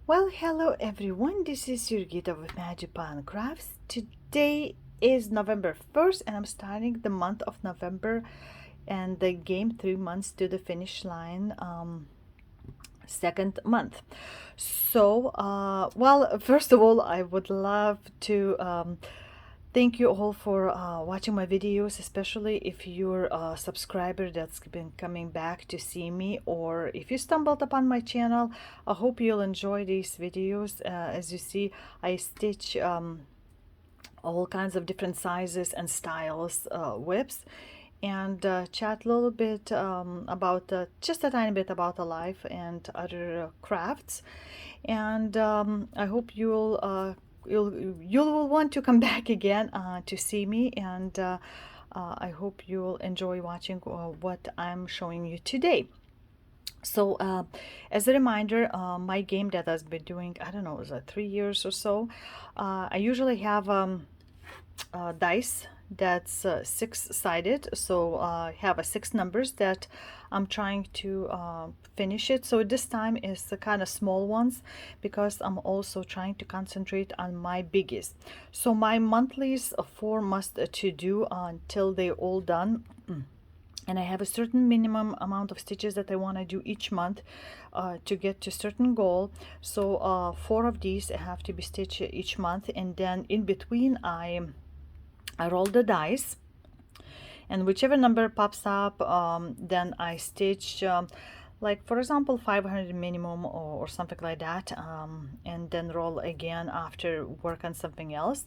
Well, hello everyone, this is Jurgita with Magic Pan Crafts. Today is November 1st and I'm starting the month of November and the game 3 months to the finish line, second month. So, well, first of all, I would love to thank you all for watching my videos, especially if you're a subscriber that's been coming back to see me, or if you stumbled upon my channel. I hope you'll enjoy these videos. As you see, I stitch all kinds of different sizes and styles whips, and chat a little bit about just a tiny bit about the life and other crafts. And I hope you'll want to come back again to see me, and I hope you'll enjoy watching what I'm showing you today. So as a reminder, my game that I've been doing, I don't know, it was 3 years or so. I usually have dice that's six-sided, so I have 6 numbers that I'm trying to finish it. So this time is the kind of small ones because I'm also trying to concentrate on my biggies. So my monthlies 4 must to do until they're all done. And I have a certain minimum amount of stitches that I want to do each month to get to a certain goal. So 4 of these have to be stitched each month, and then in between I roll the dice, and whichever number pops up, then I stitch like, for example, 500 minimum or something like that, and then roll again after work on something else.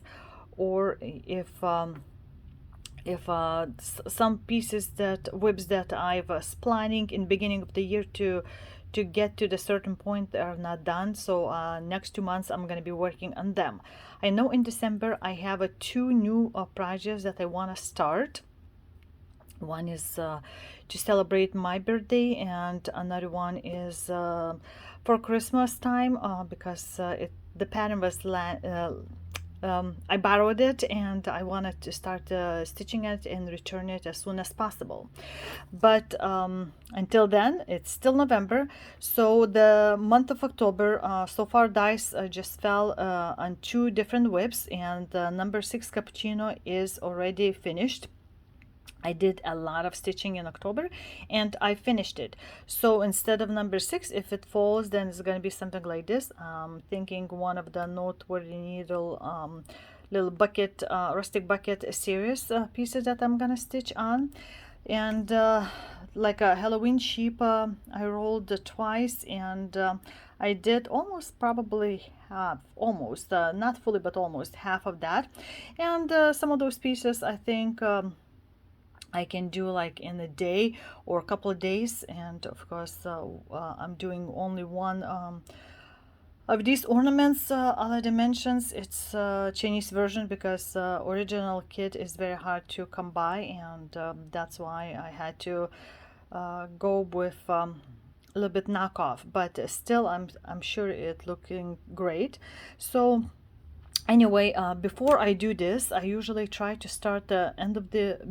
Or if some pieces that whips that I was planning in beginning of the year to get to the certain point are not done, so next 2 months I'm going to be working on them. I know in December I have 2 new projects that I want to start. One is to celebrate my birthday, and another one is for Christmas time, because the pattern was I borrowed it and I wanted to start stitching it and return it as soon as possible. But until then, it's still November. So the month of October, so far dice just fell on 2 different whips, and number 6 cappuccino is already finished. I did a lot of stitching in October and I finished it. So instead of number 6, if it falls, then it's going to be something like this. Thinking one of the noteworthy needle little bucket, rustic bucket series pieces that I'm going to stitch on. And like a Halloween sheep, I rolled twice, and I did almost probably half, almost, not fully, but almost half of that. And some of those pieces, I think, I can do like in a day or a couple of days. And of course I'm doing only one of these ornaments, other dimensions. It's Chinese version because original kit is very hard to come by, and that's why I had to go with a little bit knockoff, but still I'm sure it looking great. So anyway, before I do this, I usually try to start the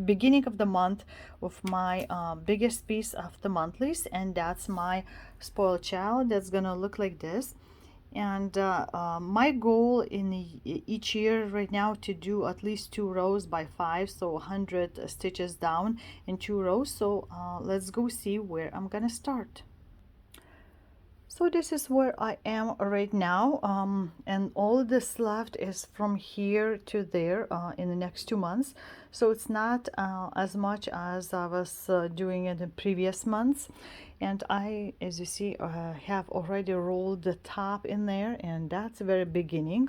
beginning of the month with my biggest piece of the monthlies, and that's my spoiled child. That's gonna look like this. And my goal in each year right now to do at least 2 rows by 5, so 100 stitches down in 2 rows. So let's go see where I'm gonna start. So this is where I am right now, and all this left is from here to there in the next 2 months. So it's not as much as I was doing in the previous months. And I, as you see, have already rolled the top in there, and that's the very beginning.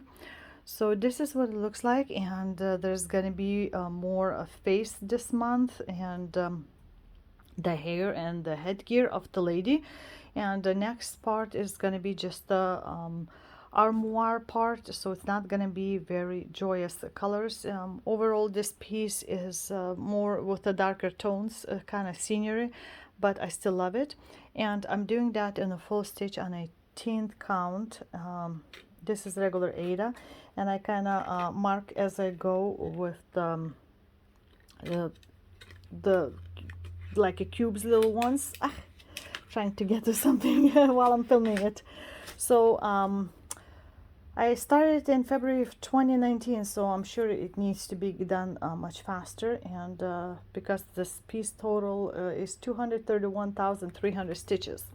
So this is what it looks like, and there's gonna be more face this month, and the hair and the headgear of the lady. And the next part is going to be just the armoire part, so it's not going to be very joyous colors. Overall this piece is more with the darker tones, kind of scenery, but I still love it. And I'm doing that in a full stitch on 18th count. This is regular Ada, and I kind of mark as I go with the like a cubes little ones. trying to get to something while I'm filming it. So I started in February of 2019, so I'm sure it needs to be done much faster. And because this piece total is 231,300 stitches,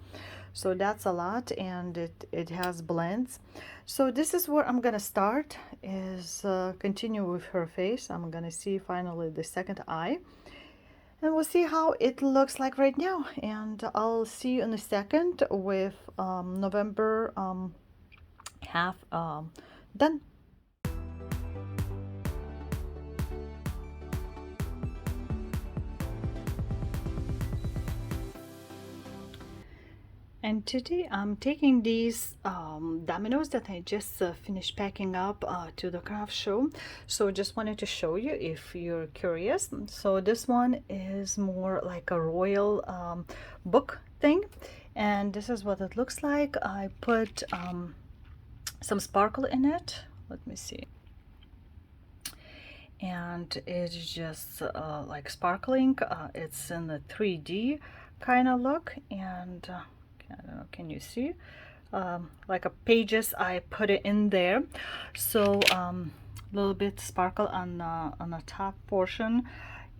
so that's a lot, and it has blends. So this is where I'm gonna start, is continue with her face. I'm gonna see finally the second eye, and we'll see how it looks like right now. And I'll see you in a second with November half done. And today I'm taking these dominoes that I just finished packing up to the craft show. So just wanted to show you if you're curious. So this one is more like a royal book thing, and this is what it looks like. I put some sparkle in it. Let me see. And it's just like sparkling. It's in the 3D kind of look, and I don't know, can you see? Like a pages, I put it in there, so a little bit sparkle on the top portion.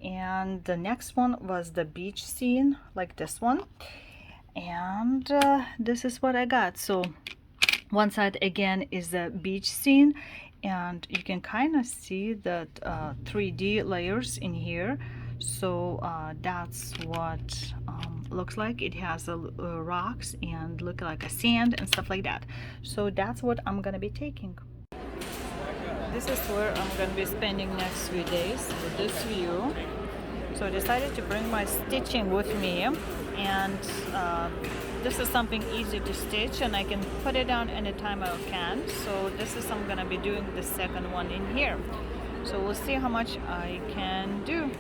And the next one was the beach scene, like this one, and this is what I got. So one side again is the beach scene, and you can kind of see that 3D layers in here. So that's what looks like. It has rocks and look like a sand and stuff like that. So that's what I'm gonna be taking. This is where I'm gonna be spending next few days, with this view. So I decided to bring my stitching with me, and this is something easy to stitch, and I can put it on anytime I can. So this is, I'm gonna be doing the second one in here. So we'll see how much I can do.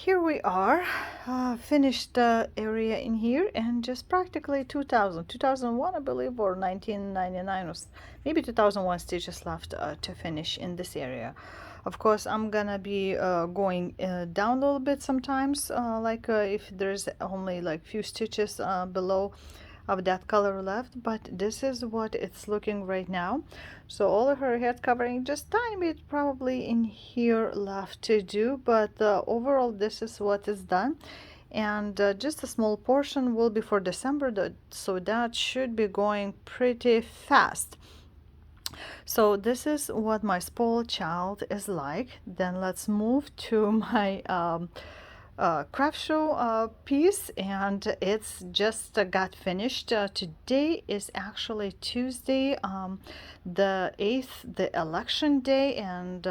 here we are, finished the area in here, and just practically 2001, I believe, or 1999, or maybe 2001 stitches left to finish in this area. Of course, I'm gonna be going down a little bit sometimes, if there's only like few stitches below of that color left, but this is what it's looking right now. So all of her head covering, just tiny bit probably in here left to do, but overall this is what is done. And just a small portion will be for December, so that should be going pretty fast. So this is what my spoiled child is like. Then let's move to my craft show piece, and it's just got finished. Today is actually Tuesday, the 8th, the election day, and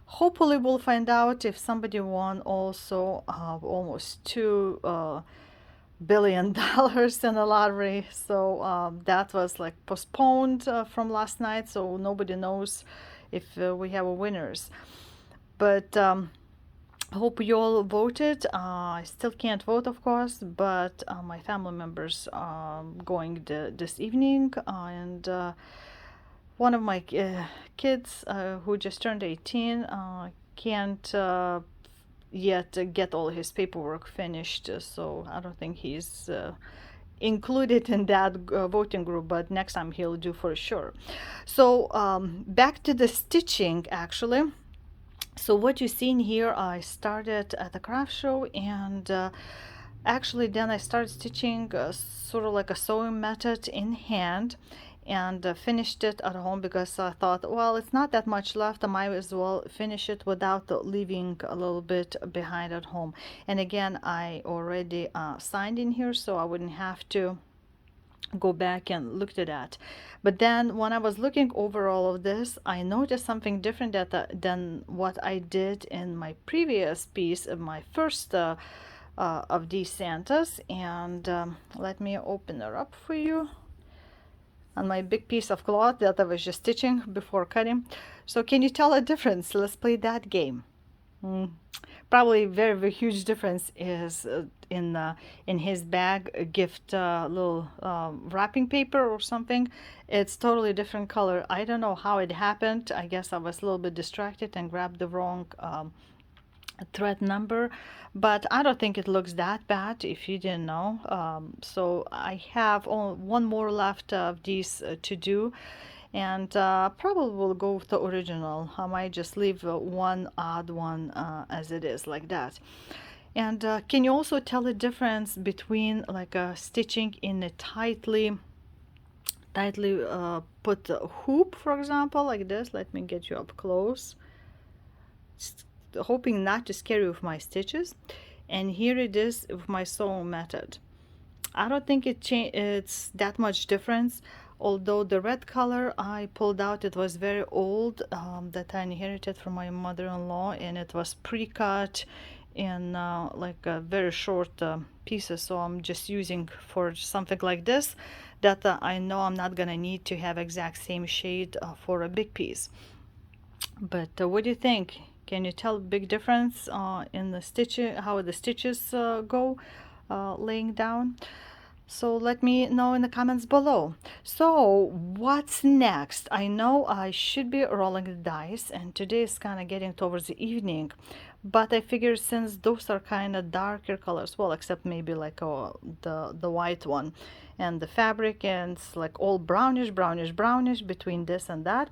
hopefully we'll find out if somebody won also almost $2 billion in the lottery. So that was like postponed from last night, so nobody knows if we have winners. But hope you all voted. I still can't vote, of course, but my family members going this evening, and one of my kids who just turned 18 can't yet get all his paperwork finished, so I don't think he's included in that voting group, but next time he'll do for sure. So back to the stitching, actually. So what you see in here, I started at the craft show, and actually then I started stitching sort of like a sewing method in hand, and finished it at home because I thought, well, it's not that much left, I might as well finish it without leaving a little bit behind at home. And again, I already signed in here, so I wouldn't have to go back and look at that. But then when I was looking over all of this, I noticed something different than what I did in my previous piece of my first of these Santas. And let me open her up for you on my big piece of cloth that I was just stitching before cutting. So can you tell a difference? Let's play that game. Probably very, very huge difference is in his bag, a gift little wrapping paper or something. It's totally different color. I don't know how it happened. I guess I was a little bit distracted and grabbed the wrong thread number, but I don't think it looks that bad if you didn't know. So I have one more left of these to do, and probably will go with the original. I might just leave one odd one as it is, like that. And can you also tell the difference between like stitching in a tightly put hoop, for example, like this? Let me get you up close, hoping not to scare you with my stitches. And here it is with my sewing method. I don't think it's that much difference, although the red color I pulled out, it was very old, that I inherited from my mother-in-law, and it was pre-cut in like very short pieces. So I'm just using for something like this that I know I'm not gonna need to have exact same shade for a big piece. But what do you think? Can you tell a big difference in the stitching, how the stitches go laying down? So let me know in the comments below. So what's next? I know I should be rolling the dice, and today is kind of getting towards the evening, but I figured since those are kind of darker colors, well, except maybe like the white one, and the fabric, and it's like all brownish between this and that,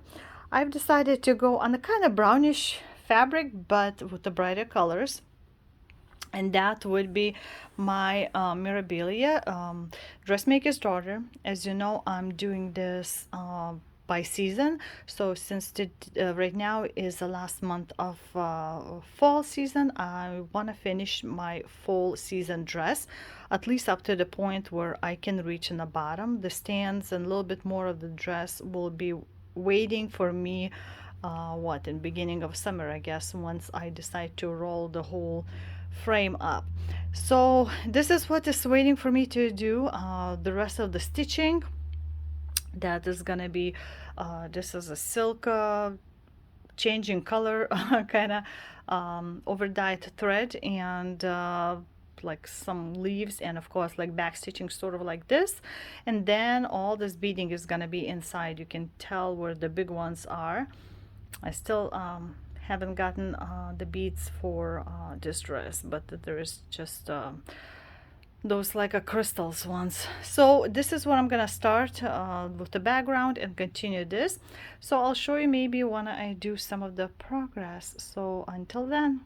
I've decided to go on a kind of brownish fabric but with the brighter colors, and that would be my Mirabilia dressmaker's daughter. As you know, I'm doing this by season, so since right now is the last month of fall season, I want to finish my fall season dress, at least up to the point where I can reach in the bottom. The stands and a little bit more of the dress will be waiting for me in beginning of summer, I guess, once I decide to roll the whole frame up. So this is what is waiting for me to do. The rest of the stitching, that is gonna be this is a silk changing color kind of over dyed thread, and like some leaves, and of course like back stitching sort of like this. And then all this beading is gonna be inside. You can tell where the big ones are. I still haven't gotten the beads for this dress, but there is just those like a crystals ones. So this is what I'm gonna start with the background and continue this. So I'll show you maybe when I do some of the progress. So until then.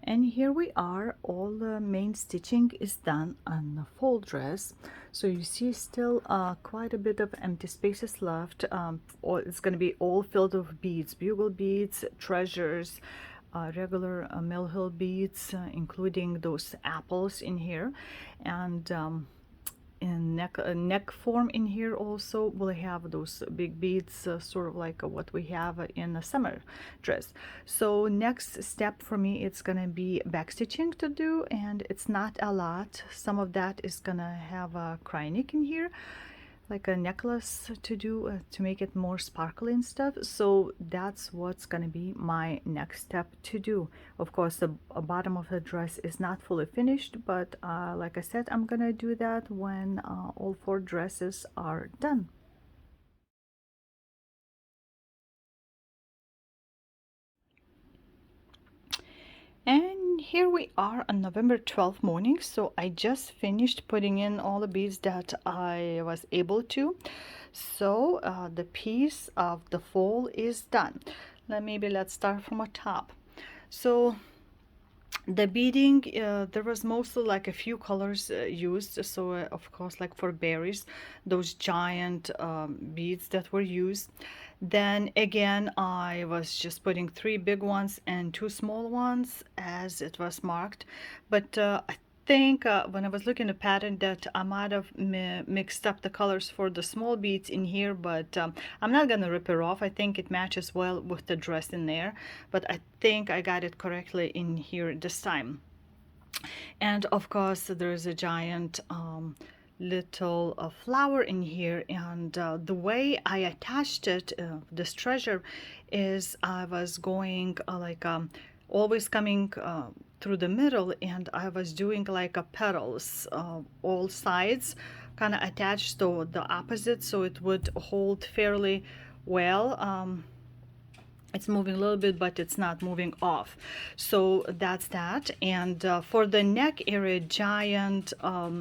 And here we are, all the main stitching is done on the full dress. So you see still quite a bit of empty spaces left. It's going to be all filled with beads, bugle beads, treasures, regular Mill Hill beads, including those apples in here. And in neck form in here also we'll have those big beads, sort of like what we have in a summer dress. So next step for me, it's gonna be back stitching to do, and it's not a lot. Some of that is gonna have a cry neck in here, like a necklace to do to make it more sparkly and stuff. So that's what's gonna be my next step to do. Of course, the bottom of the dress is not fully finished, but like I said, I'm gonna do that when all 4 dresses are done. And here we are on November 12th morning. So I just finished putting in all the beads that I was able to. So the piece of the fall is done. Let's start from the top. So the beading, there was mostly like a few colors used. So of course, like for berries, those giant beads that were used. Then again, I was just putting 3 big ones and 2 small ones as it was marked. But I think when I was looking at the pattern that I might have mixed up the colors for the small beads in here, but I'm not gonna rip it off. I think it matches well with the dress in there, but I think I got it correctly in here this time. And of course there's a giant little flower in here, and the way I attached it, this treasure, is I was going always coming through the middle, and I was doing like a petals all sides kind of attached to the opposite, so it would hold fairly well. It's moving a little bit, but it's not moving off. So that's that. And for the neck area, giant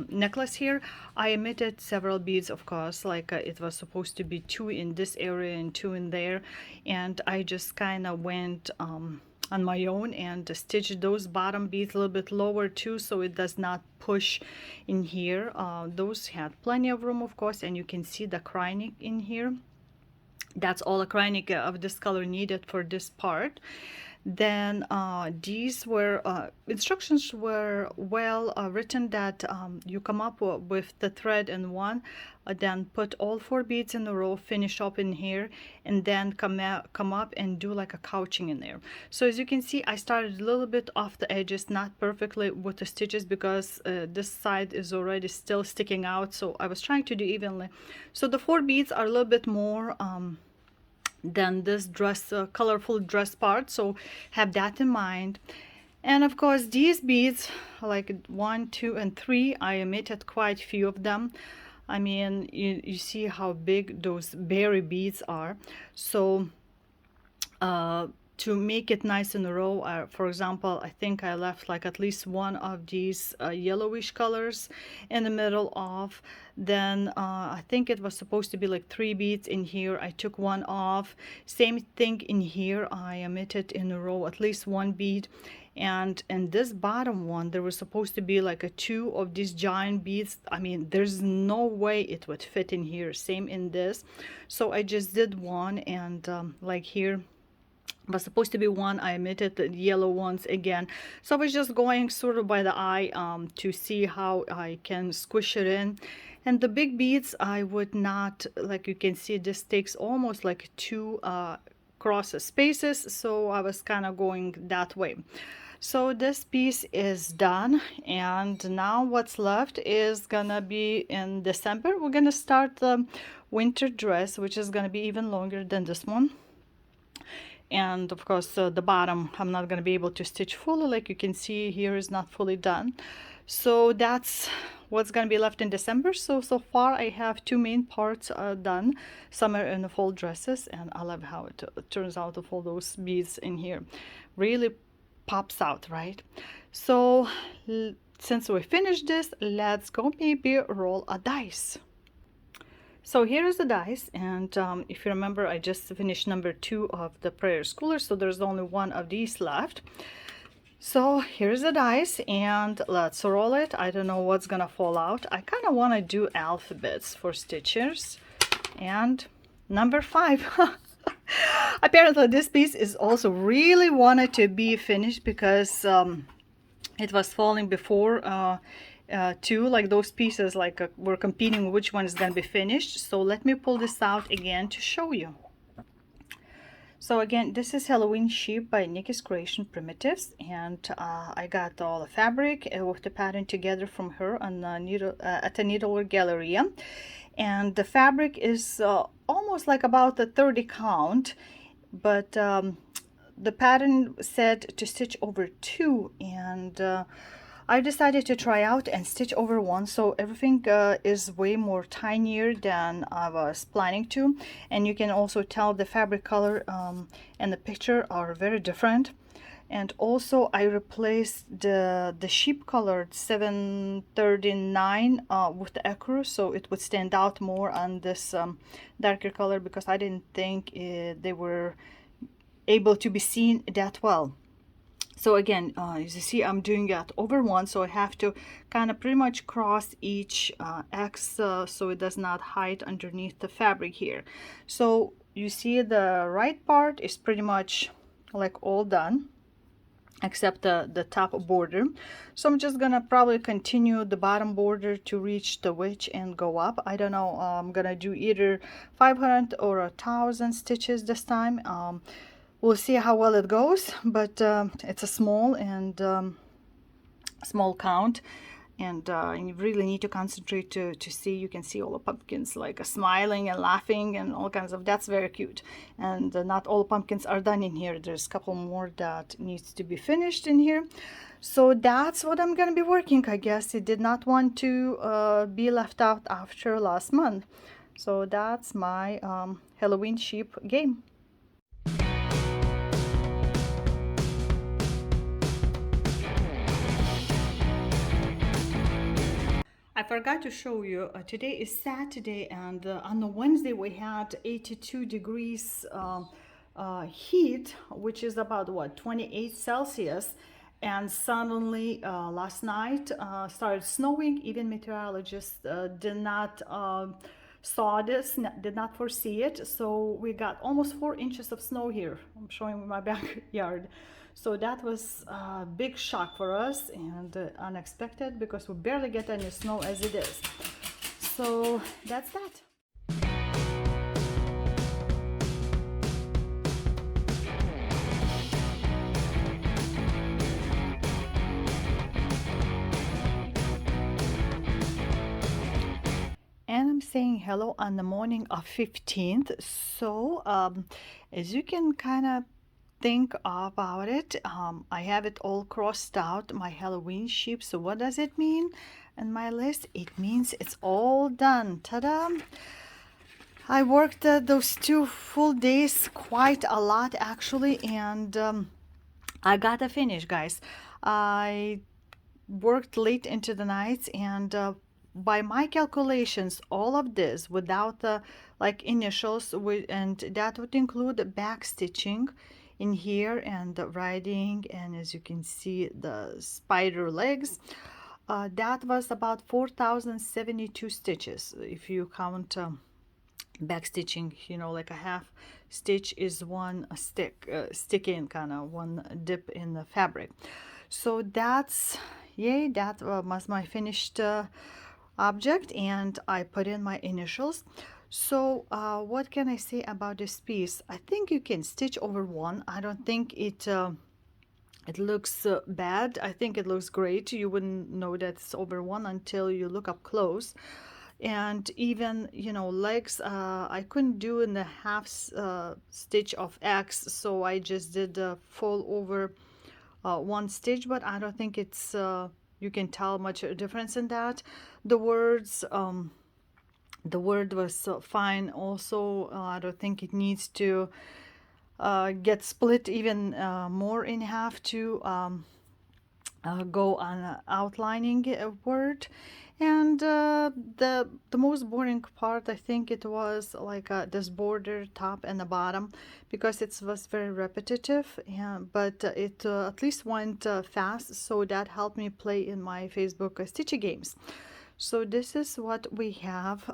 necklace here, I omitted several beads, of course, like it was supposed to be 2 in this area and 2 in there, and I just kind of went on my own and stitched those bottom beads a little bit lower too, so it does not push in here. Those had plenty of room, of course, and you can see the cry neck in here. That's all acrylic of this color needed for this part. Then these were instructions were well written, that you come up with the thread in one, then put all 4 beads in a row, finish up in here, and then come up and do like a couching in there. So as you can see, I started a little bit off the edges, not perfectly with the stitches, because this side is already still sticking out, so I was trying to do evenly. So the 4 beads are a little bit more than this dress, colorful dress part, so have that in mind. And of course these beads, like 1, 2, and 3, I omitted quite a few of them. I mean, you see how big those berry beads are. So to make it nice in a row, for example, I think I left like at least one of these yellowish colors in the middle of. Then I think it was supposed to be like 3 beads in here. I took one off. Same thing in here. I omitted in a row at least 1 bead. And in this bottom one, there was supposed to be like a 2 of these giant beads. I mean, there's no way it would fit in here. Same in this. So I just did 1, and like here was supposed to be 1. I omitted the yellow ones again. So I was just going sort of by the eye to see how I can squish it in. And the big beads, I would not, like you can see, this takes almost like 2 cross spaces, so I was kind of going that way. So this piece is done, and now what's left is gonna be in December. We're gonna start the winter dress, which is gonna be even longer than this one. And of course, the bottom I'm not gonna be able to stitch fully, like you can see here is not fully done. So that's what's gonna be left in December. So far I have two main parts done, summer and fall dresses, and I love how it turns out with all those beads in here. Really pops out, right? So since we finished this, let's go maybe roll a dice. So here is the dice, and if you remember, I just finished number 2 of the prayer schooler, so there's only one of these left. So here's the dice, and let's roll it. I don't know what's gonna fall out. I kind of want to do alphabets for stitchers, and number 5. Apparently this piece is also really wanted to be finished because it was falling before too, like those pieces like were competing which one is going to be finished. So let me pull this out again to show you. So again, this is Halloween Sheep by Nikki's Creation Primitives, and I got all the fabric with the pattern together from her on the needle at the Needlework Galleria, and the fabric is almost like about a 30 count, but the pattern said to stitch over 2, and I decided to try out and stitch over 1, so everything is way more tinier than I was planning to, and you can also tell the fabric color and the picture are very different. And also I replaced the sheep colored 739 with the ecru, so it would stand out more on this darker color, because I didn't think they were able to be seen that well. So again, as you see, I'm doing that over 1, so I have to kind of pretty much cross each X so it does not hide underneath the fabric here. So you see the right part is pretty much like all done, except the top border. So I'm just gonna probably continue the bottom border to reach the witch and go up. I don't know, I'm gonna do either 500 or 1,000 stitches this time. We'll see how well it goes, but it's a small and small count, and you really need to concentrate to see. You can see all the pumpkins like smiling and laughing and all kinds of, that's very cute. And not all pumpkins are done in here. There's a couple more that needs to be finished in here. So that's what I'm gonna be working. I guess it did not want to be left out after last month. So that's my Halloween sheep game. I forgot to show you, today is Saturday, and on the Wednesday we had 82 degrees heat, which is about what, 28 Celsius, and suddenly last night started snowing. Even meteorologists did not saw this, did not foresee it, so we got almost 4 inches of snow here. I'm showing my backyard. So that was a big shock for us, and unexpected, because we barely get any snow as it is. So that's that. And I'm saying hello on the morning of 15th. So as you can kind of think about it, I have it all crossed out, my Halloween sheep. So what does it mean in my list? It means it's all done. Ta-da! I worked those 2 full days quite a lot actually, and I got a finish, guys. I worked late into the nights, and by my calculations, all of this without the like initials, and that would include the back stitching in here and the writing, and as you can see the spider legs, that was about 4,072 stitches if you count back stitching, you know, like a half stitch is one stick in, kind of one dip in the fabric. So that's, yay, that was my finished object, and I put in my initials. So what can I say about this piece? I think you can stitch over 1. I don't think it It looks bad. I think it looks great. You wouldn't know that it's over one until you look up close. And even, legs, I couldn't do in the half stitch of X, so I just did the full over one stitch, but I don't think it's you can tell much difference in that. The words, the word was fine also. I don't think it needs to get split even more in half to go on outlining a word. And the most boring part, I think it was like this border top and the bottom, because it was very repetitive. But it at least went fast, so that helped me play in my Facebook stitchy games. So this is what we have.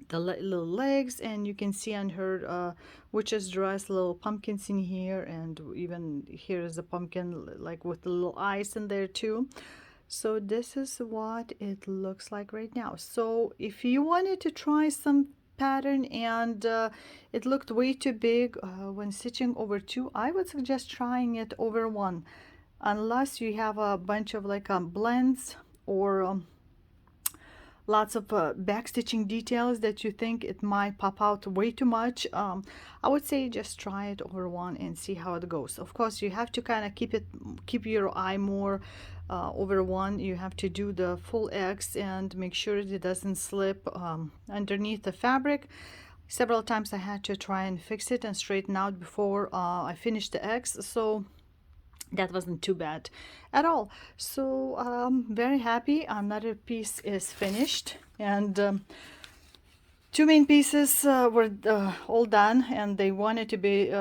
The little legs, and you can see on her witch's dress little pumpkins in here, and even here is a pumpkin like with the little eyes in there too. So this is what it looks like right now. So if you wanted to try some pattern and it looked way too big when stitching over two, I would suggest trying it over one, unless you have a bunch of like blends or lots of back stitching details that you think it might pop out way too much. I would say just try it over one and see how it goes. Of course, you have to kind of keep your eye more over one. You have to do the full X and make sure it doesn't slip underneath the fabric. Several times I had to try and fix it and straighten out before I finished the X. So that wasn't too bad at all. So very happy. Another piece is finished, and two main pieces were all done, and they wanted to be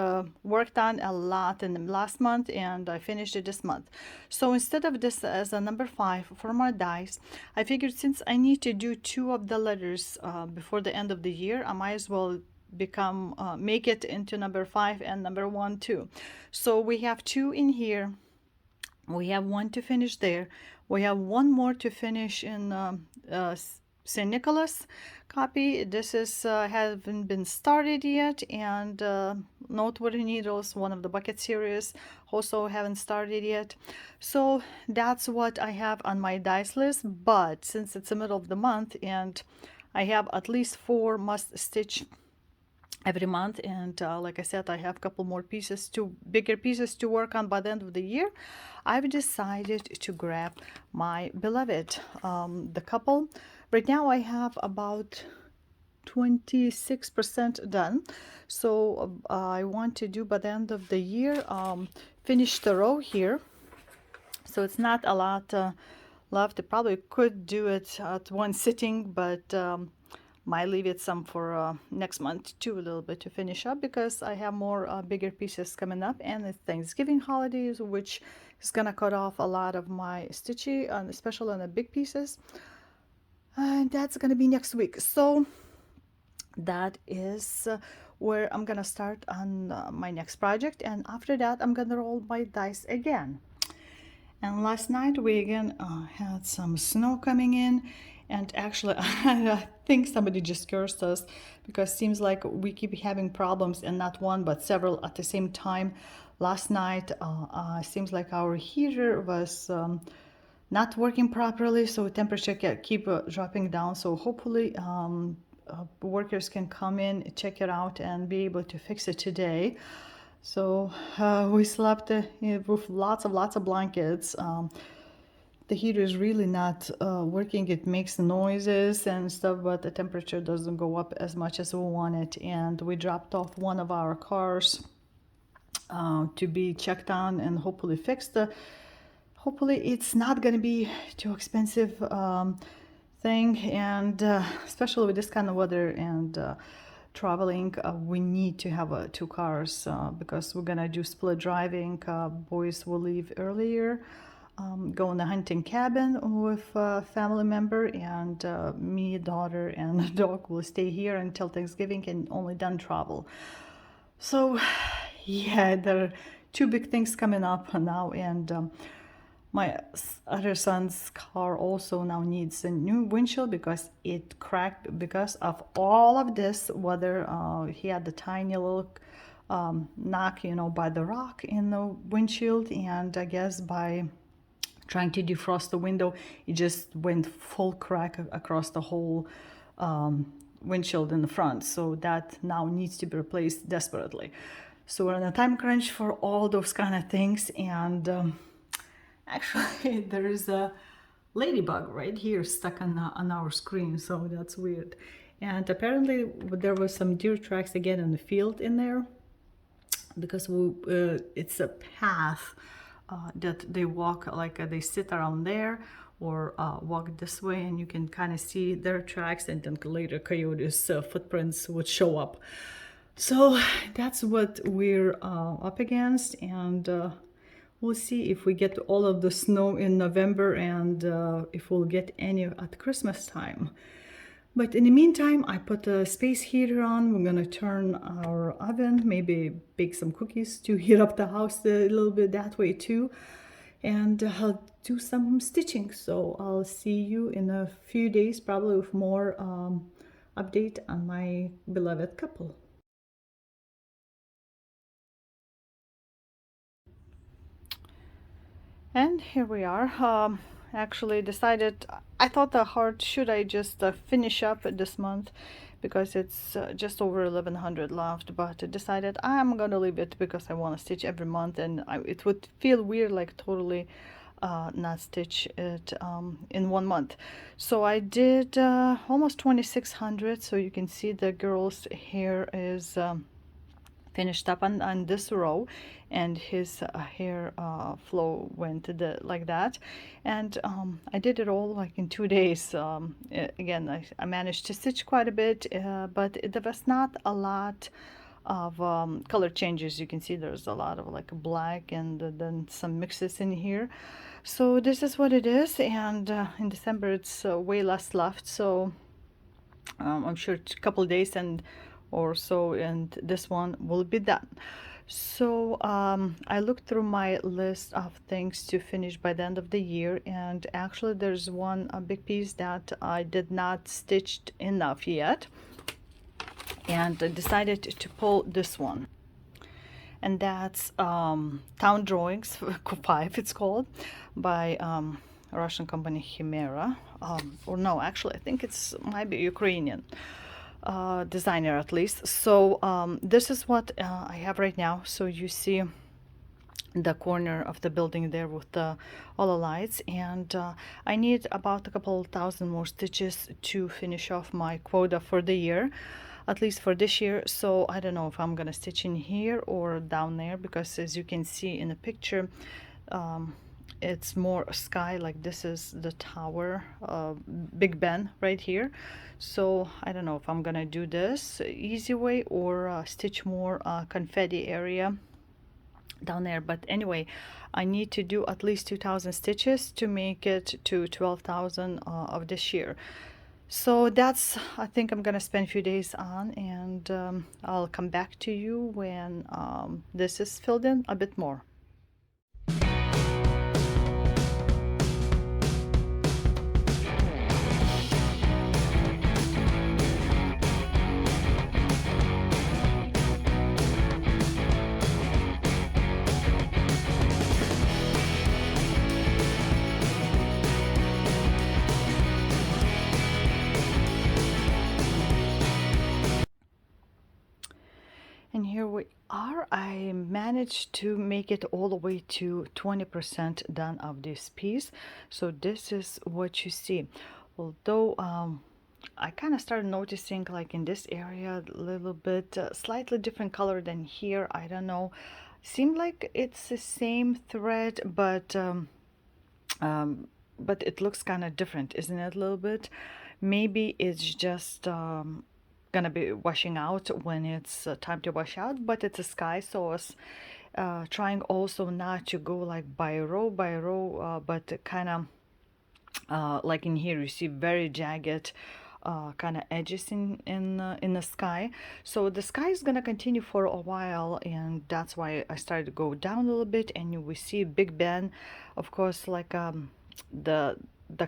worked on a lot in the last month, and I finished it this month. So instead of this as a number 5 for my dies, I figured since I need to do two of the letters before the end of the year, I might as well make it into number 5 and number 1 too. So we have two in here, we have one to finish there, we have one more to finish in St. Nicholas copy. This is haven't been started yet, and Noteworthy Needles, one of the bucket series, also haven't started yet. So that's what I have on my dice list. But since it's the middle of the month and I have at least 4 must stitch every month, and like I said, I have a couple more bigger pieces to work on by the end of the year, I've decided to grab my beloved, the couple. Right now I have about 26% done, so I want to do by the end of the year finish the row here. So it's not a lot left. I probably could do it at one sitting, but might leave it some for next month too, a little bit to finish up, because I have more bigger pieces coming up, and it's Thanksgiving holidays, which is gonna cut off a lot of my stitchy, especially on the big pieces, and that's gonna be next week. So that is where I'm gonna start on my next project, and after that I'm gonna roll my dice again. And last night we again had some snow coming in, and actually I think somebody just cursed us, because it seems like we keep having problems, and not one but several at the same time. Last night seems like our heater was not working properly, so temperature keep dropping down. So hopefully workers can come in, check it out, and be able to fix it today. So we slept with lots of blankets. The heater is really not working. It makes noises and stuff, but the temperature doesn't go up as much as we wanted. And we dropped off one of our cars to be checked on and hopefully fixed. Hopefully it's not going to be too expensive thing, and especially with this kind of weather and traveling, we need to have 2 cars because we're gonna do split driving. Boys will leave earlier, go in a hunting cabin with a family member, and me, daughter, and the dog will stay here until Thanksgiving and only then travel. So yeah, there are 2 big things coming up now, and my other son's car also now needs a new windshield because it cracked because of all of this weather. He had the tiny little knock, by the rock in the windshield, and I guess by trying to defrost the window, it just went full crack across the whole windshield in the front. So that now needs to be replaced desperately. So we're on a time crunch for all those kind of things, and actually there is a ladybug right here stuck on our screen, so that's weird. And apparently there was some deer tracks again in the field in there, because it's a path that they walk, like they sit around there or walk this way, and you can kind of see their tracks, and then later coyotes' footprints would show up. So that's what we're up against, and we'll see if we get all of the snow in November, and if we'll get any at Christmas time. But in the meantime, I put a space heater on. We're gonna turn our oven, maybe bake some cookies to heat up the house a little bit that way too. And I'll do some stitching. So I'll see you in a few days, probably with more update on my beloved couple. And here we are. Actually decided, I thought the heart, should I just finish up this month, because it's just over 1100 left, but I decided I'm gonna leave it because I want to stitch every month, and it would feel weird like totally not stitch it in 1 month. So I did almost 2600. So you can see the girl's hair is finished up on this row, and his hair flow went like that. And I did it all like in 2 days. Again, I managed to stitch quite a bit, but there was not a lot of color changes. You can see there's a lot of like black, and then some mixes in here. So this is what it is, and in December it's way less left. So I'm sure a couple days and or so, and this one will be done. So I looked through my list of things to finish by the end of the year, and actually there's one a big piece that I did not stitched enough yet, and I decided to pull this one, and that's Town Drawings 5, it's called, by a Russian company Chimera, or no, actually I think it's might be Ukrainian designer at least. So this is what I have right now. So you see the corner of the building there with all the lights, and I need about a couple thousand more stitches to finish off my quota for the year, at least for this year. So I don't know if I'm gonna stitch in here or down there, because as you can see in the picture, it's more sky, like this is the tower, Big Ben right here. So I don't know if I'm gonna do this easy way or stitch more confetti area down there. But anyway, I need to do at least 2000 stitches to make it to 12,000 of this year. So that's, I think I'm gonna spend a few days on, and I'll come back to you when this is filled in a bit more. And here we are. I managed to make it all the way to 20% done of this piece. So this is what you see. Although I kind of started noticing, like in this area, a little bit slightly different color than here. I don't know. Seemed like it's the same thread, but it looks kind of different, isn't it? A little bit. Maybe it's just gonna be washing out when it's time to wash out, but it's a sky, so I was trying also not to go like by row, but kind of like in here you see very jagged kind of edges in the sky. So the sky is gonna continue for a while, and that's why I started to go down a little bit, and we see Big Ben, of course, like the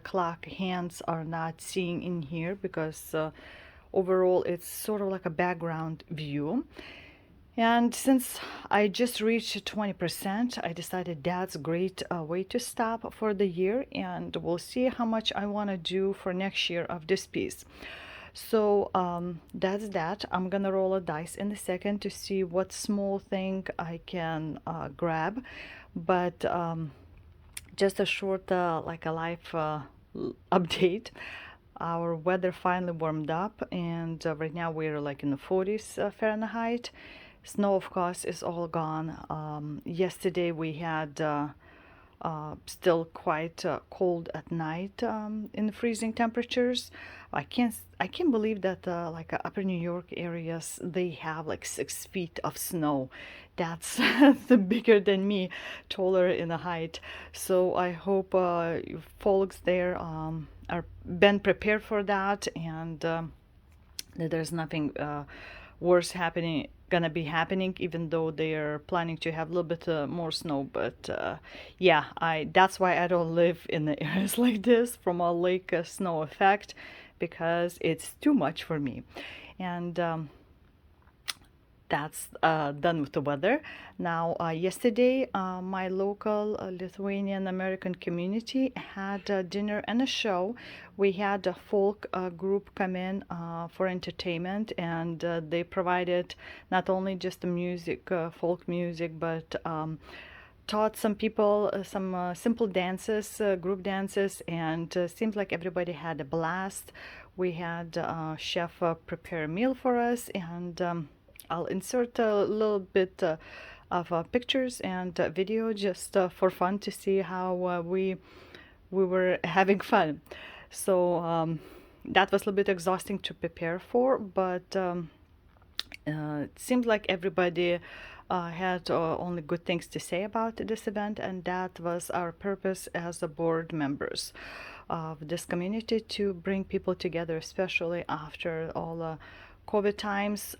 clock hands are not seeing in here, because overall it's sort of like a background view. And since I just reached 20%, I decided that's a great way to stop for the year, and we'll see how much I want to do for next year of this piece. So that's that. I'm gonna roll a dice in a second to see what small thing I can grab, but just a short like a life update. Our weather finally warmed up, and right now we're like in the 40s Fahrenheit. Snow, of course, is all gone. Yesterday we had still quite cold at night in freezing temperatures. I can't believe that like upper New York areas they have like 6 feet of snow. That's bigger than me, taller in the height. So I hope you folks there are been prepared for that, and that there's nothing worse happening gonna be happening, even though they are planning to have a little bit more snow. But yeah, I that's why I don't live in the areas like this from a lake snow effect, because it's too much for me. And that's done with the weather. Now, yesterday, my local Lithuanian American community had a dinner and a show. We had a folk group come in for entertainment, and they provided not only just the music, folk music, but taught some people some simple dances, group dances, and seems like everybody had a blast. We had chef prepare a meal for us, and I'll insert a little bit of pictures and video just for fun to see how we were having fun. So that was a little bit exhausting to prepare for, but it seemed like everybody had only good things to say about this event, and that was our purpose as the board members of this community, to bring people together, especially after all the COVID times.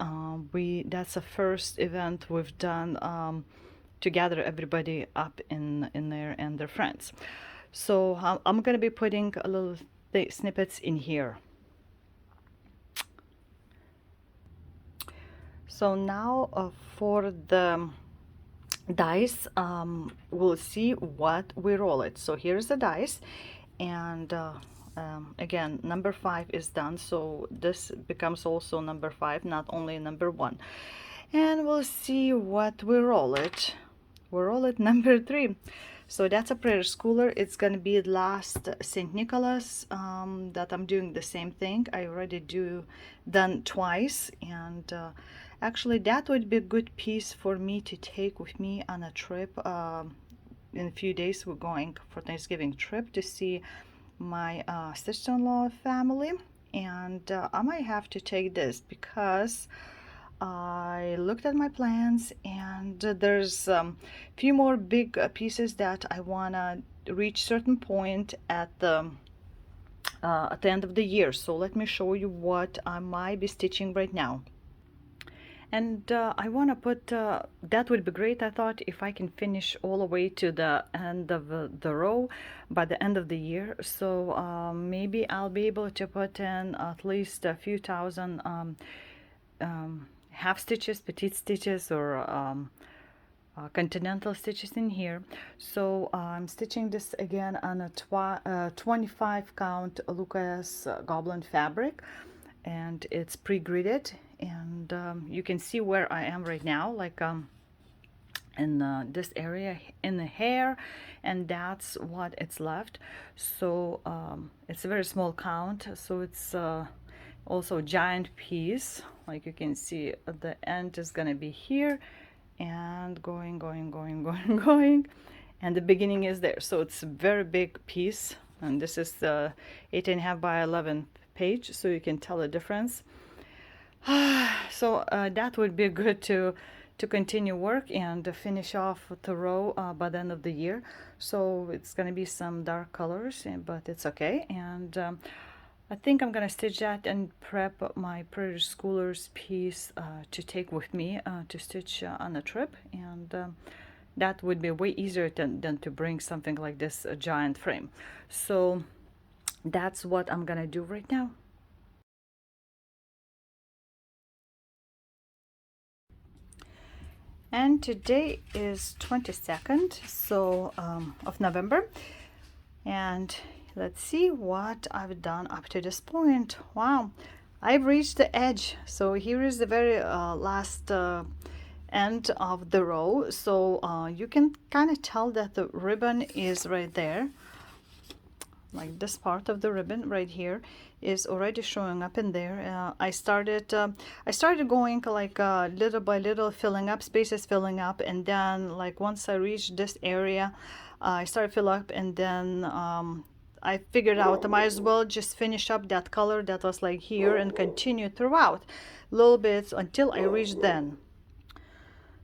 We That's the first event we've done to gather everybody up in there and their friends. So I'm gonna be putting a little snippets in here. So now for the dice, we'll see what we roll it. So here's the dice, and again, number 5 is done, so this becomes also number 5, not only number 1. And we'll see what we roll it. We roll it number 3. So that's a prayer schooler. It's gonna be last St. Nicholas that I'm doing the same thing. I already done twice, and actually that would be a good piece for me to take with me on a trip. In a few days we're going for Thanksgiving trip to see my sister-in-law family, and I might have to take this because I looked at my plans, and there's a few more big pieces that I want to reach certain point at the end of the year. So let me show you what I might be stitching right now. And I want to put, that would be great. I thought if I can finish all the way to the end of the row by the end of the year. So maybe I'll be able to put in at least a few thousand half stitches, petite stitches, or continental stitches in here. So I'm stitching this again on a 25 count Lucas Goblin fabric, and it's pre-gridded, and you can see where I am right now, like in this area in the hair, and that's what it's left. So it's a very small count, so it's also a giant piece. Like you can see, the end is gonna be here, and going, going, and the beginning is there. So it's a very big piece, and this is the 8.5 by 11 page, so you can tell the difference. So that would be good to continue work and finish off the row by the end of the year. So it's gonna be some dark colors, but it's okay. And I think I'm gonna stitch that and prep my Prairie Schoolers piece to take with me to stitch on a trip, and that would be way easier than to bring something like this, a giant frame. So that's what I'm gonna do right now. And today is 22nd of November, and let's see what I've done up to this point. Wow, I've reached the edge. So here is the very last end of the row. So you can kind of tell that the ribbon is right there, like this part of the ribbon right here is already showing up in there. I started going like little by little, filling up spaces, filling up, and then like once I reached this area, I started fill up, and then I figured out I might as well just finish up that color that was like here and continue throughout a little bit until I reached then.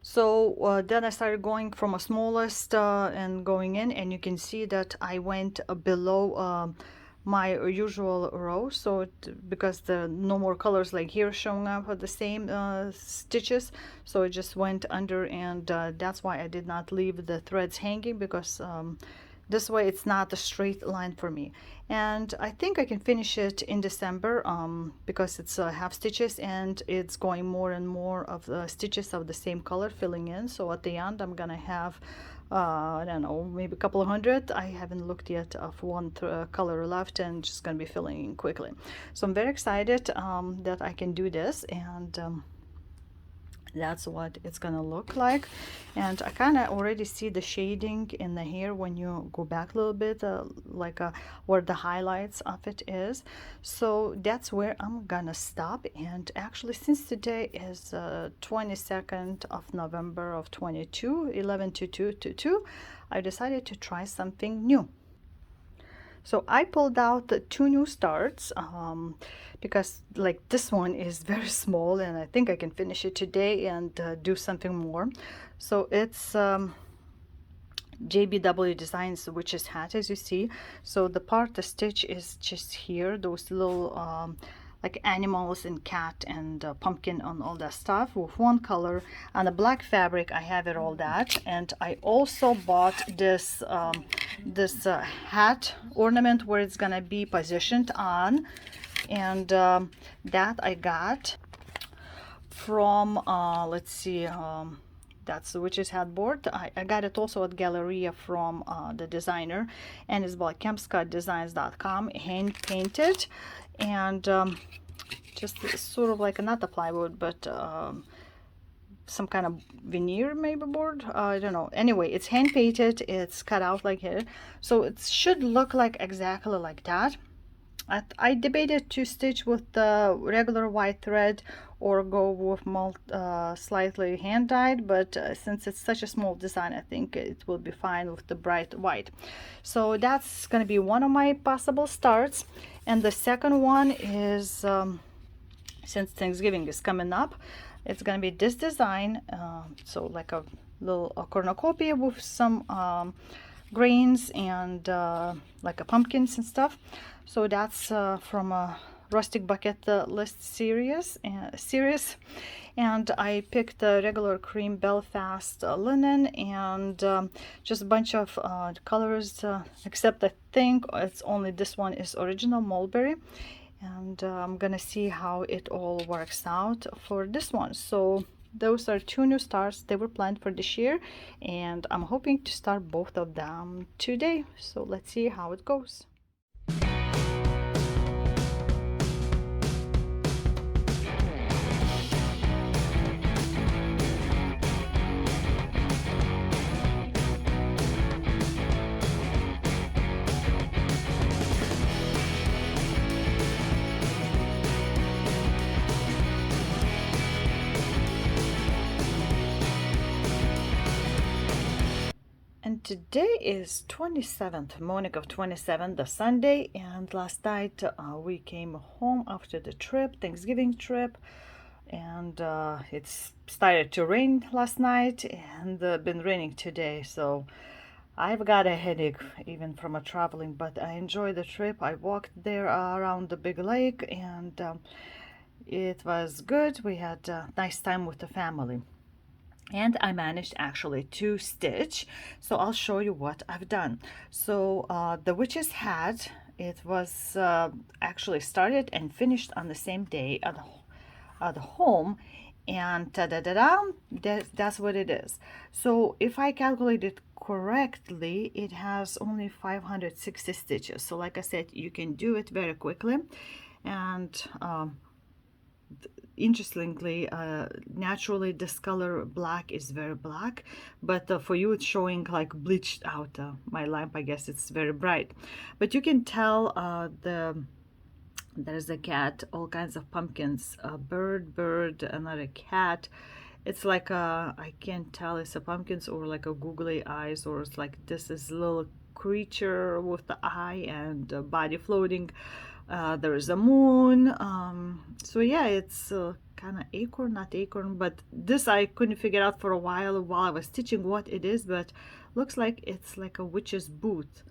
So then I started going from a smallest and going in, and you can see that I went below my usual row. So because the no more colors like here showing up are the same stitches, so it just went under, and that's why I did not leave the threads hanging, because this way it's not a straight line for me. And I think I can finish it in December because it's half stitches, and it's going more and more of the stitches of the same color filling in. So at the end I'm gonna have I don't know, maybe a couple of hundred. I haven't looked yet of one color left, and just gonna be filling in quickly. So I'm very excited that I can do this, and that's what it's gonna look like. And I kind of already see the shading in the hair when you go back a little bit, where the highlights of it is. So that's where I'm gonna stop. And actually, since today is 22nd of November of 22, 11 to 2 to 2, I decided to try something new. So I pulled out the two new starts because like this one is very small, and I think I can finish it today and do something more. So it's JBW Designs Witch's Hat, as you see. So the part the stitch is just here, those little like animals and cat and pumpkin and all that stuff with one color on a black fabric. I have it all that. And I also bought this hat ornament where it's gonna be positioned on, and that I got from let's see, that's the Witch's Hat board. I got it also at Galleria from the designer, and it's by kempscottdesigns.com, hand painted, and just sort of like not a plywood, but some kind of veneer maybe board, I don't know. Anyway, it's hand painted, it's cut out like here, so it should look like exactly like that. I debated to stitch with the regular white thread or go with slightly hand dyed, but since it's such a small design, I think it will be fine with the bright white. So that's going to be one of my possible starts. And the second one is, since Thanksgiving is coming up, it's going to be this design, so like a little cornucopia with some grains and like a pumpkins and stuff. So that's from a rustic bucket list series, and I picked the regular cream Belfast linen, and just a bunch of colors, except I think it's only this one is original mulberry. And I'm gonna see how it all works out for this one. So those are two new starts. They were planned for this year, and I'm hoping to start both of them today. So let's see how it goes. And today is 27th, morning of 27th, the Sunday, and last night we came home after the trip, Thanksgiving trip, and it started to rain last night, and been raining today, so I've got a headache even from a traveling, but I enjoyed the trip. I walked there around the big lake, and it was good. We had a nice time with the family. And I managed actually to stitch, so I'll show you what I've done. So the Witch's Hat, it was actually started and finished on the same day at home, and ta-da-da-da, that's what it is. So if I calculate it correctly, it has only 560 stitches. So like I said, you can do it very quickly. And interestingly, naturally this color black is very black, but for you it's showing like bleached out. My lamp, I guess it's very bright, but you can tell there's a cat, all kinds of pumpkins, a bird, another cat. It's like I can't tell, it's a pumpkins or like a googly eyes, or it's like this is little creature with the eye and body floating. There is a moon. So yeah, it's kind of acorn, not acorn, but this I couldn't figure out for a while I was stitching what it is, but looks like it's like a witch's boot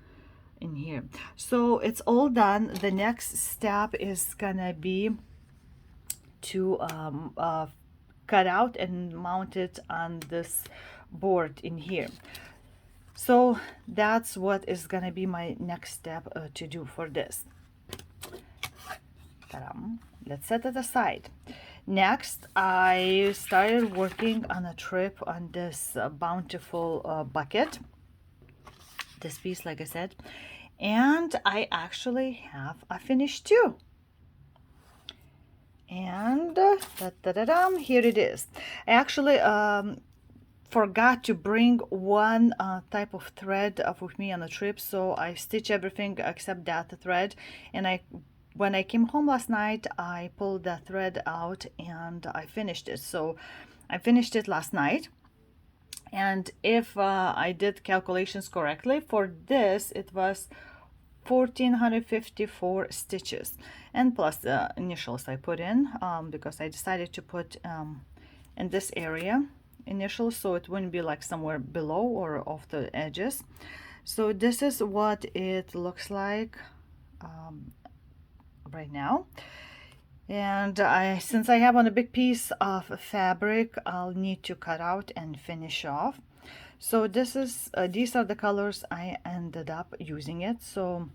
in here. So it's all done. The next step is gonna be to cut out and mount it on this board in here. So that's what is gonna be my next step to do for this. Let's set it aside. Next, I started working on a trip on this bountiful bucket, this piece, like I said, and I actually have a finished too. And here it is. I actually forgot to bring one type of thread with me on the trip, so I stitch everything except that thread. And when I came home last night, I pulled that thread out and I finished it. So I finished it last night. And if I did calculations correctly, for this it was 1454 stitches, and plus the initials I put in, because I decided to put in this area initials, so it wouldn't be like somewhere below or off the edges. So this is what it looks like right now. And since I have on a big piece of fabric, I'll need to cut out and finish off. So this is these are the colors I ended up using it. So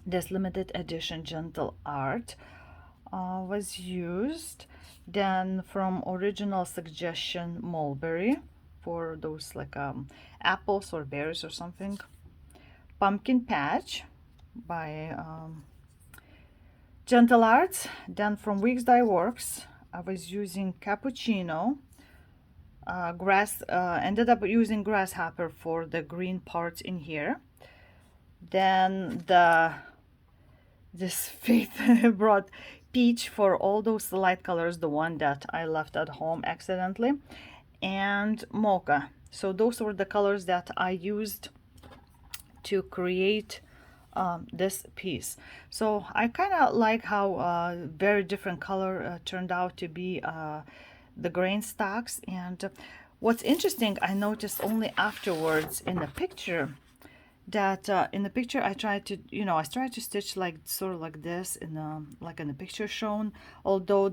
this limited edition gentle art was used. Then from original suggestion, mulberry, for those like apples or berries or something. Pumpkin patch by Gentle Arts. Then from Weeks Dye Works, I was using cappuccino. Ended up using grasshopper for the green parts in here. Then this Faith brought peach for all those light colors, the one that I left at home accidentally, and mocha. So those were the colors that I used to create this piece. So I kind of like how very different color turned out to be the grain stocks. And what's interesting, I noticed only afterwards in the picture that in the picture I tried to, I tried to stitch like sort of like this like in the picture shown, although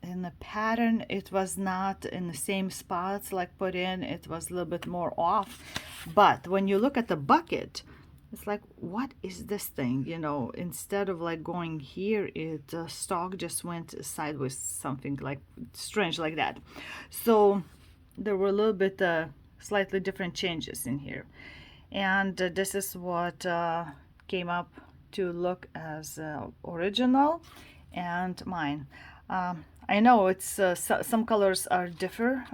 in the pattern it was not in the same spots like put in, it was a little bit more off. But when you look at the bucket, it's like, what is this thing? Instead of like going here, stalk just went sideways, something like strange like that. So there were a little bit slightly different changes in here. And this is what came up to look as original and mine. I know it's some colors are differ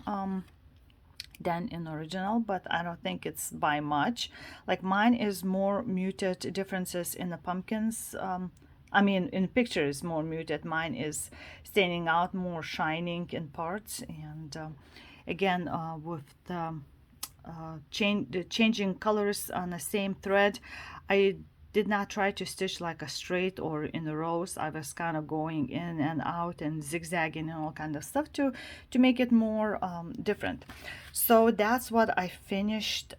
than in original, but I don't think it's by much. Like mine is more muted differences in the pumpkins. I mean, in pictures more muted. Mine is standing out more, shining in parts. And again, with the changing colors on the same thread, I did not try to stitch like a straight or in the rows. I was kind of going in and out and zigzagging and all kind of stuff to make it more different. So that's what I finished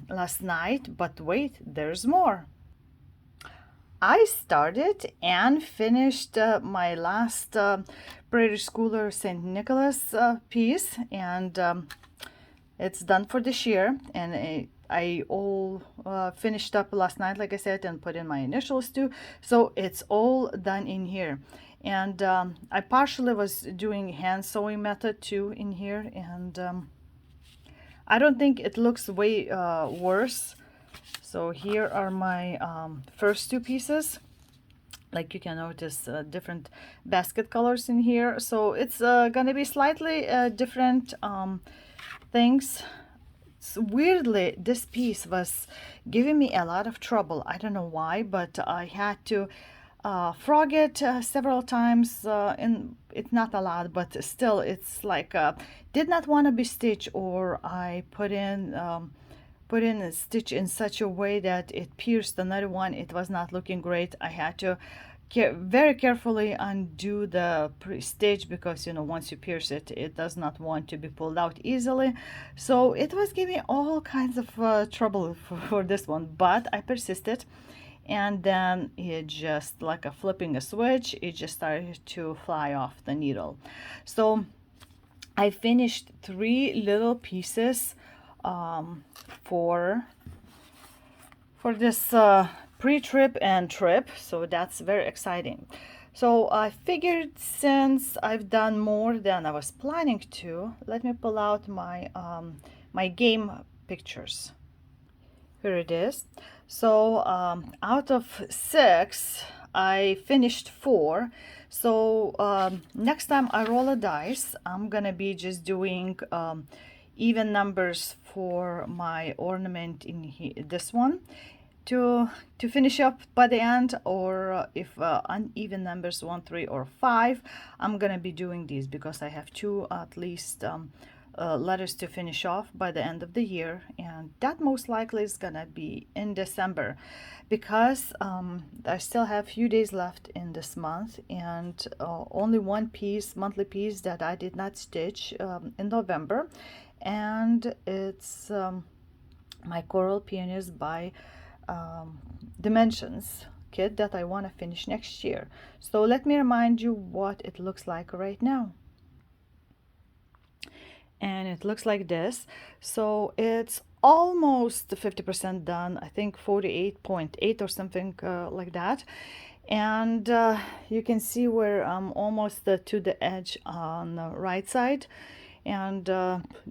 last night. But wait, there's more. I started and finished my last Prairie Schooler St. Nicholas piece, and it's done for this year. And I all finished up last night, like I said, and put in my initials too. So it's all done in here. And I partially was doing hand sewing method too in here, and I don't think it looks way worse. So here are my first two pieces. Like you can notice different basket colors in here, so it's gonna be slightly different things. Weirdly, this piece was giving me a lot of trouble. I don't know why, but I had to frog it several times, and it's not a lot, but still it's like did not want to be stitched, or I put in a stitch in such a way that it pierced another one. It was not looking great. I had to very carefully undo the stitch, because you know, once you pierce it, it does not want to be pulled out easily. So it was giving all kinds of trouble for this one, but I persisted, and then it just like a flipping a switch, it just started to fly off the needle. So I finished 3 little pieces um, for this pre-trip and trip, so that's very exciting. So I figured, since I've done more than I was planning to, let me pull out my my game pictures. Here it is. So out of 6 I finished 4. So next time I roll a dice, I'm gonna be just doing even numbers for my ornament in this one, to finish up by the end, or if uneven numbers 1, 3, or 5, I'm gonna be doing these, because I have 2 at least letters to finish off by the end of the year, and that most likely is gonna be in December, because I still have few days left in this month, and only one piece, monthly piece, that I did not stitch in November, and it's my Coral Peonies by Dimensions kit that I want to finish next year. So let me remind you what it looks like right now. And it looks like this. So it's almost 50% done. I think 48.8 or something like that. And you can see where I'm almost to the edge on the right side, and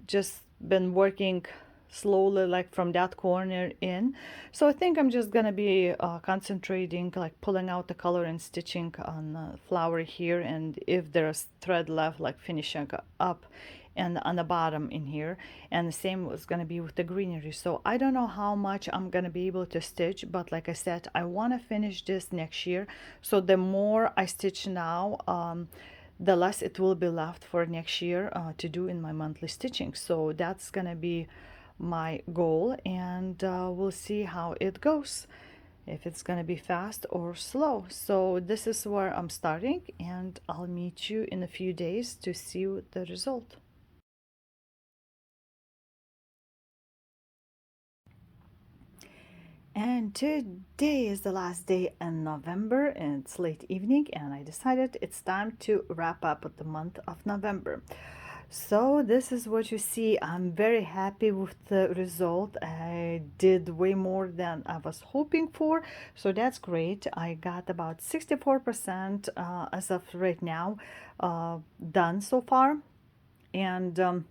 just been working slowly, like from that corner in. So I think I'm just gonna be concentrating, like pulling out the color and stitching on the flower here, and if there's thread left, like finishing up and on the bottom in here, and the same was going to be with the greenery. So I don't know how much I'm going to be able to stitch, but like I said, I want to finish this next year. So the more I stitch now, the less it will be left for next year to do in my monthly stitching. So that's going to be my goal, and we'll see how it goes, if it's going to be fast or slow. So this is where I'm starting, and I'll meet you in a few days to see the result. And today is the last day in November, and it's late evening, and I decided it's time to wrap up the month of November. So this is what you see. I'm very happy with the result. I did way more than I was hoping for, so that's great. I got about 64% as of right now done so far, and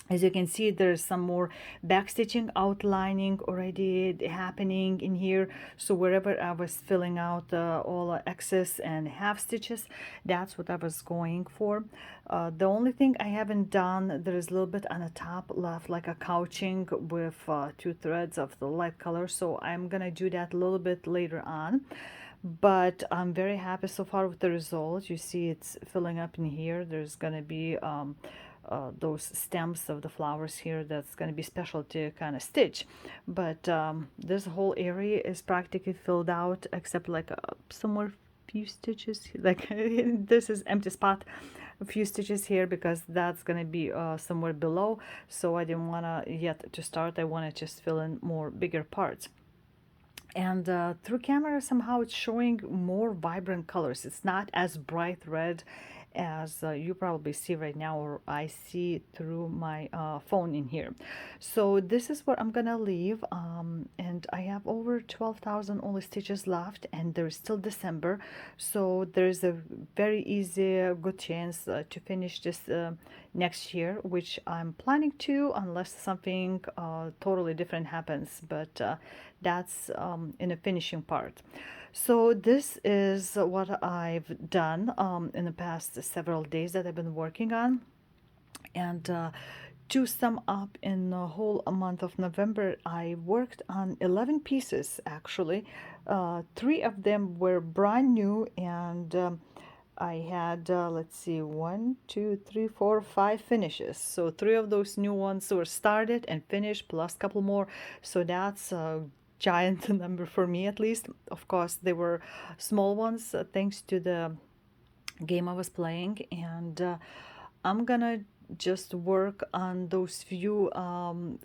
as you can see, there's some more backstitching outlining already happening in here. So wherever I was filling out all the excess and half stitches, that's what I was going for. The only thing I haven't done, there is a little bit on the top left, like a couching with 2 threads of the light color. So I'm gonna do that a little bit later on. But I'm very happy so far with the result. You see it's filling up in here. There's gonna be those stems of the flowers here, that's going to be special to kind of stitch, but this whole area is practically filled out, except like somewhere few stitches, like this is empty spot, a few stitches here, because that's going to be somewhere below. So I didn't want to yet to start. I want to just fill in more bigger parts. And through camera, somehow it's showing more vibrant colors. It's not as bright red as you probably see right now, or I see through my phone in here. So this is what I'm gonna leave, and I have over 12,000 only stitches left, and there's still December, so there's a very easy good chance to finish this next year, which I'm planning to, unless something totally different happens, but that's in the finishing part. So this is what I've done in the past several days that I've been working on. And to sum up, in the whole month of November, I worked on 11 pieces actually. Three of them were brand new, and I had, let's see, one, two, three, four, five finishes. So three of those new ones were started and finished, plus a couple more. So that's a giant number for me, at least. Of course, they were small ones, thanks to the game I was playing, and I'm gonna just work on those few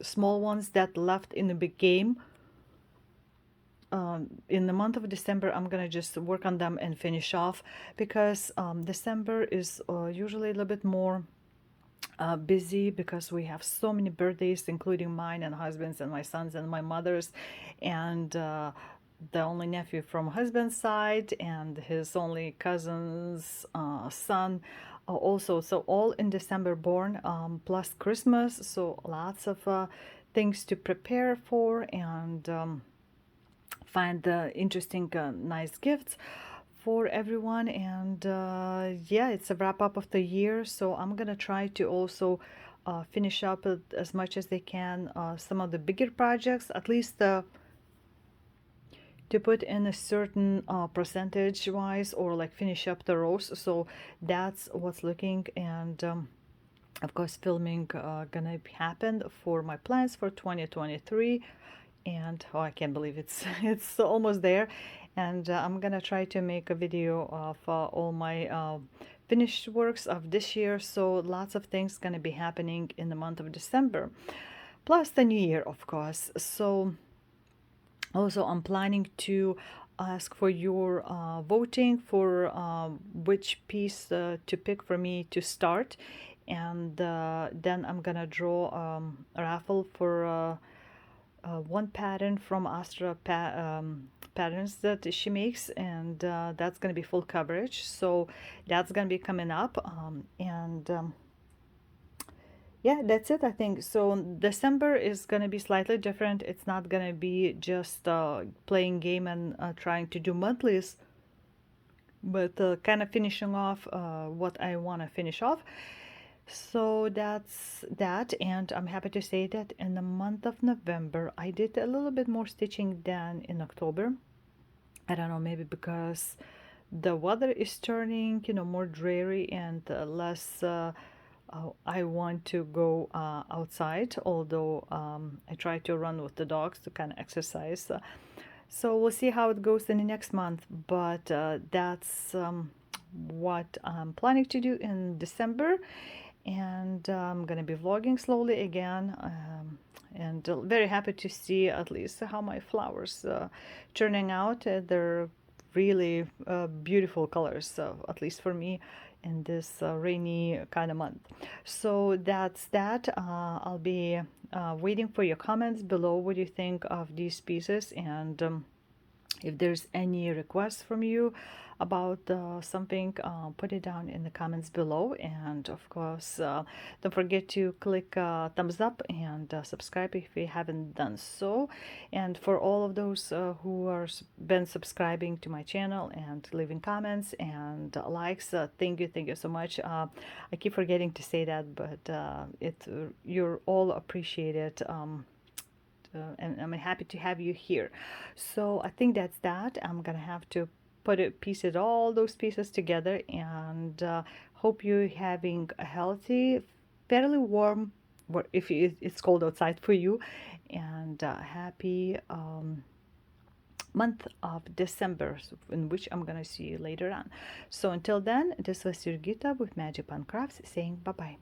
small ones that left in the big game. In the month of December, I'm gonna just work on them and finish off, because December is usually a little bit more busy, because we have so many birthdays, including mine and husband's and my son's and my mother's, and the only nephew from husband's side and his only cousin's son also. So all in December born, plus Christmas. So lots of things to prepare for, and find the interesting, nice gifts for everyone. And yeah, it's a wrap up of the year, so I'm gonna try to also finish up as much as they can some of the bigger projects, at least to put in a certain percentage wise, or like finish up the rows. So that's what's looking. And of course, filming gonna happen for my plans for 2023. And oh, I can't believe it's it's almost there. And I'm gonna try to make a video of all my finished works of this year. So lots of things gonna be happening in the month of December, plus the new year, of course. So also, I'm planning to ask for your voting for which piece to pick for me to start, and then I'm gonna draw a raffle for one pattern from Astra patterns that she makes, and that's gonna be full coverage. So that's gonna be coming up, and yeah, that's it, I think. So December is gonna be slightly different. It's not gonna be just playing game and trying to do monthlies, but kind of finishing off what I want to finish off. So that's that, and I'm happy to say that in the month of November I did a little bit more stitching than in October. I don't know, maybe because the weather is turning, more dreary, and less I want to go outside, although I try to run with the dogs to kind of exercise. So we'll see how it goes in the next month, but that's what I'm planning to do in December. And I'm gonna be vlogging slowly again, and very happy to see at least how my flowers turning out. They're really beautiful colors, at least for me, in this rainy kind of month. So that's that. I'll be waiting for your comments below. What do you think of these pieces? And if there's any requests from you about something, put it down in the comments below. And of course, don't forget to click thumbs up and subscribe if you haven't done so. And for all of those who are been subscribing to my channel and leaving comments and likes, thank you so much. I keep forgetting to say that, but you're all appreciated. And I'm happy to have you here. So I think that's that. I'm gonna have to pieces all those pieces together, and hope you're having a healthy, fairly warm, if it's cold outside for you, and happy month of December, in which I'm gonna see you later on. So until then, this was Jurgita with Magic Pan Crafts saying bye bye.